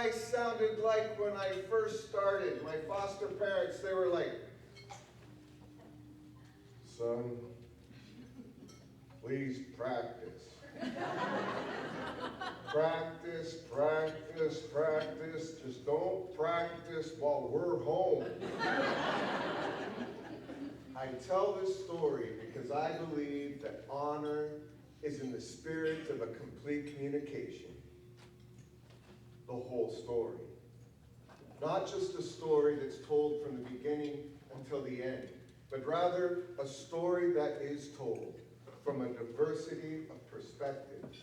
I sounded like when I first started. My foster parents, they were like, son, please practice. Practice, practice, practice. Just don't practice while we're home. I tell this story because I believe that honor is in the spirit of a complete communication. The whole story. Not just a story that's told from the beginning until the end, but rather a story that is told from a diversity of perspectives.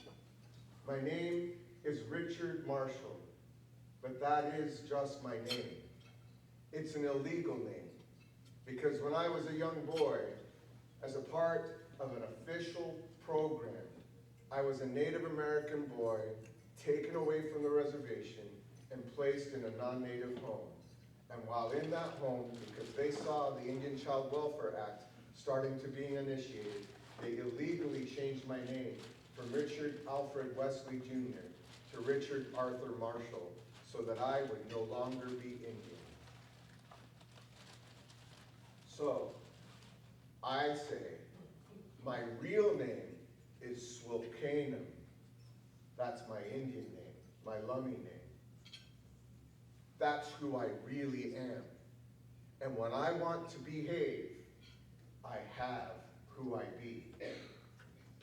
My name is Richard Marshall, but that is just my name. It's an illegal name, because when I was a young boy, as a part of an official program, I was a Native American boy taken away from the reservation and placed in a non-native home. And while in that home, because they saw the Indian Child Welfare Act starting to being initiated, they illegally changed my name from Richard Alfred Wesley Jr. to Richard Arthur Marshall, so that I would no longer be Indian. So, I say, my real name is Swil. That's my Indian name, my Lummi name. That's who I really am. And when I want to behave, I have who I be.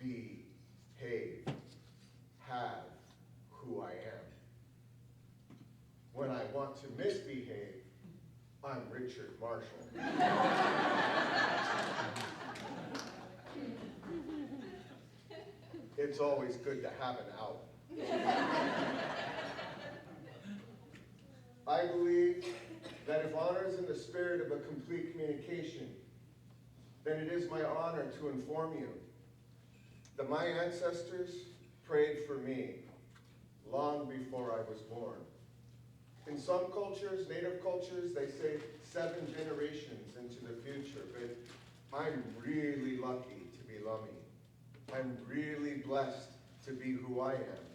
Behave. Have who I am. When I want to misbehave, I'm Richard Marshall. It's always good to have an out. I believe that if honor is in the spirit of a complete communication, then it is my honor to inform you that my ancestors prayed for me long before I was born. In some cultures, native cultures, they say 7 generations into the future, but I'm really lucky to be Lummi. I'm really blessed to be who I am,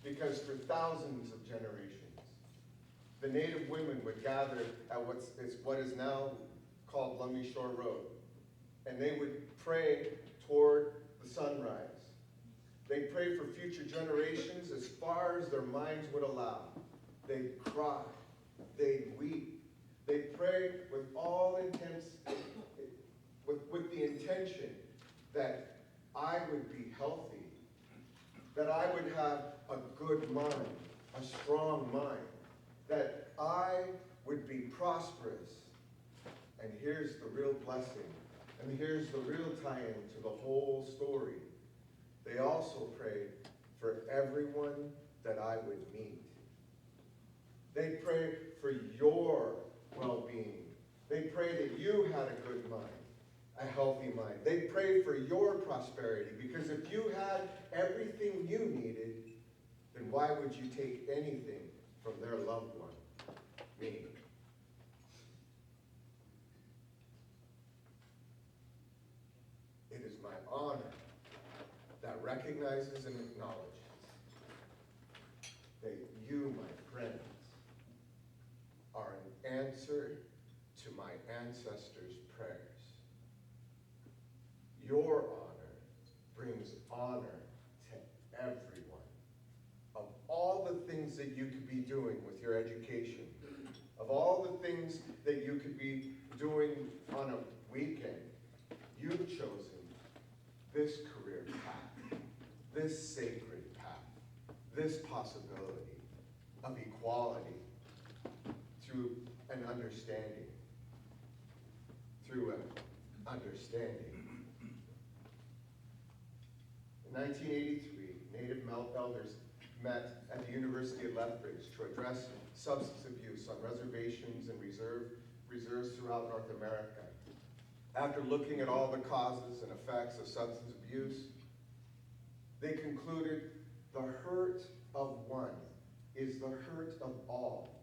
because for thousands of generations, the native women would gather at what is now called Lummi Shore Road, and they would pray toward the sunrise. They'd pray for future generations as far as their minds would allow. They'd cry, they'd weep, they'd pray with all intents, with the intention that I would be healthy, that I would have a good mind, a strong mind, that I would be prosperous. And here's the real blessing, and here's the real tie-in to the whole story. They also prayed for everyone that I would meet. They pray for your well-being. They pray that you had a good mind, a healthy mind. They pray for your prosperity, because if you had everything you needed, then why would you take anything from their loved one, me? It is my honor that recognizes and acknowledges that you, my friends, are an answer to my ancestors' prayers. Your honor brings honor to everyone. Of all the things that you could be doing with your education, of all the things that you could be doing on a weekend, you've chosen this career path, this sacred path, this possibility of equality through an understanding. Through an understanding. In 1983, Native elders met at the University of Lethbridge to address substance abuse on reservations and reserves throughout North America. After looking at all the causes and effects of substance abuse, they concluded the hurt of one is the hurt of all,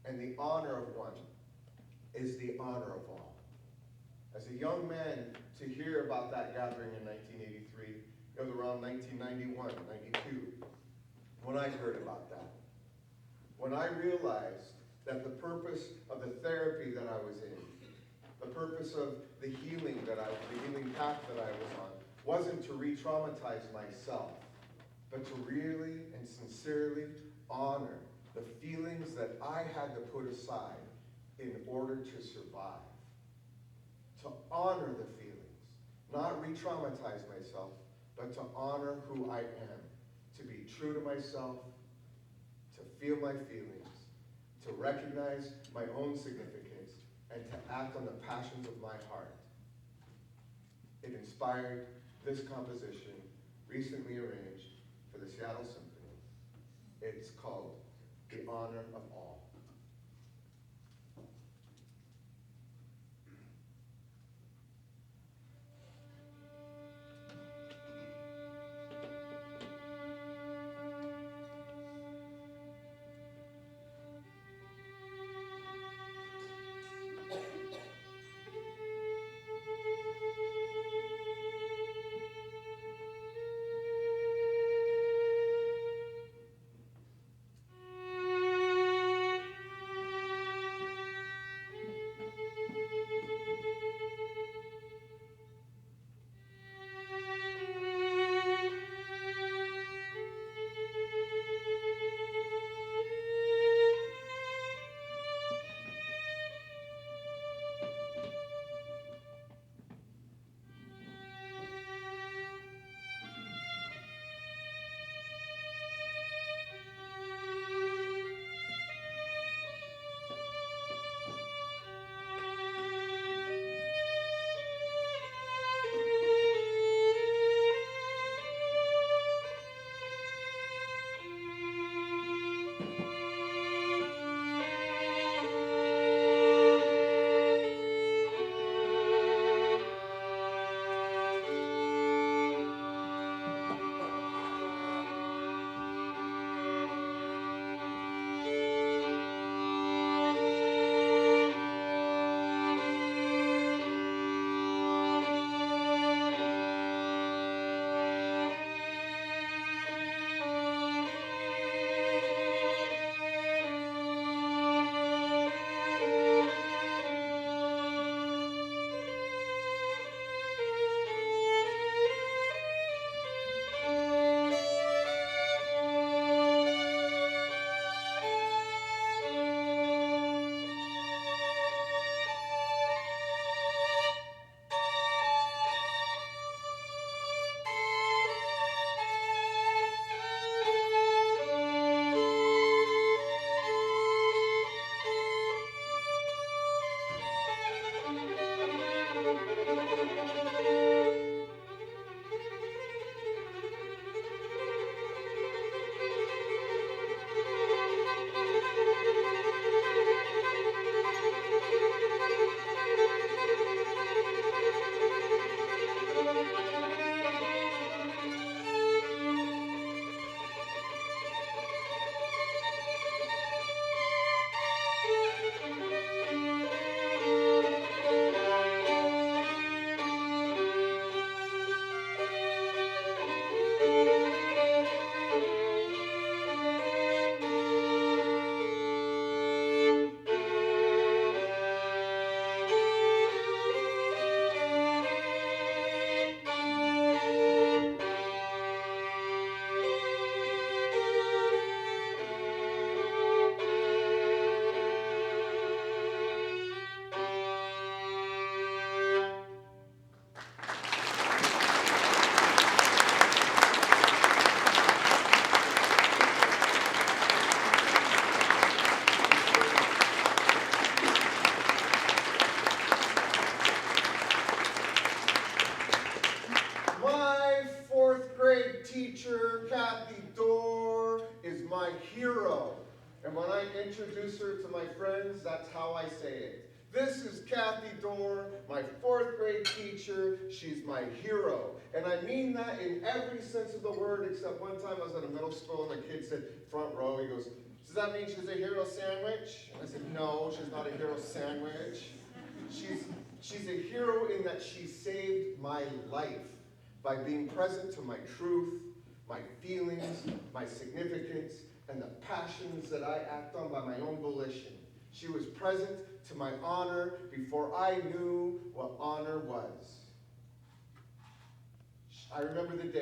and the honor of one is the honor of all. As a young man, to hear about that gathering in 1983, it was around 1991, 92, when I heard about that. when I realized that the purpose of the therapy that I was in, the purpose of the healing path that I was on, wasn't to re-traumatize myself, but to really and sincerely honor the feelings that I had to put aside in order to survive. To honor the feelings, not re-traumatize myself, but to honor who I am, to be true to myself, to feel my feelings, to recognize my own significance, and to act on the passions of my heart. It inspired this composition, recently arranged for the Seattle Symphony. It's called The Honor of All. And when I introduce her to my friends, that's how I say it. This is Kathy Dorr, my 4th grade teacher. She's my hero. And I mean that in every sense of the word, except one time I was at a middle school and the kid said, front row, he goes, does that mean she's a hero sandwich? And I said, no, she's not a hero sandwich. She's a hero in that she saved my life by being present to my truth, my feelings, my significance, and the passions that I act on by my own volition. She was present to my honor before I knew what honor was. I remember the day